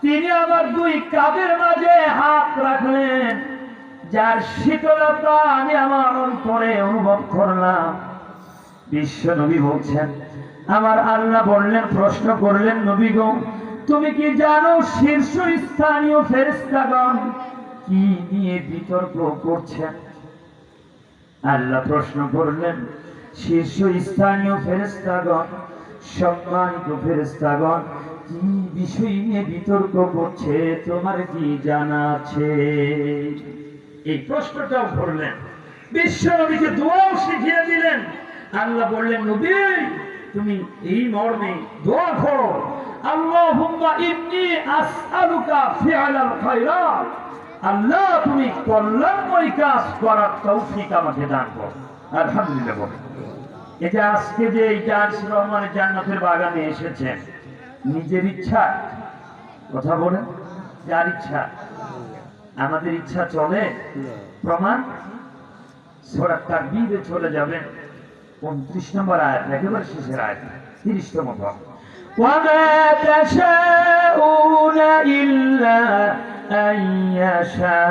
তিনি আমার দুই কাঁধের মাঝে হাত রাখলেন, যার শীতলতা আমি আমার অন্তরে অনুভব করলাম। বিশ্ব নবী বলছেন, আমার আল্লাহ বললেন, প্রশ্ন করলেন, নবী গো, তুমি কি জানো শীর্ষস্থানীয় ফেরেশতাগণ কি নিয়ে বিতর্ক করছেন? আল্লাহ প্রশ্ন করলেন, শীর্ষস্থানীয় ফেরেশতাগণ, সম্মানিত ফেরেশতাগণ কি বিষয় নিয়ে বিতর্ক করছে তোমার কি জানা আছে? এই প্রশ্নটাও করলেন, বিশ্ব নবীকে দোয়াও শিখিয়ে দিলেন। আল্লাহ বললেন, নবী তুমি এই মর্মে দোয়া করো, আল্লাহুম্মা ইন্নী আসআলুকা ফিআলাল খায়রাত, আল্লাহ তুমি কল্যাণময় কাজ করার তৌফিক আমাকে দান করো। আলহামদুলিল্লাহ বলেন। এটা আজকে যে এই জার্সি রহমানের জান্নাতের বাগানে এসেছেন নিজের ইচ্ছা, কথা বলেন, যার ইচ্ছা। আমাদের ইচ্ছা চলে? প্রমাণ সূরা তাকবীরে চলে যাবেন 29 নম্বর আয়াত, একেবারে শেষের আয়াত, 30তম পদ। ওয়ামা তাশাউনা ইল্লা আন ইয়াশা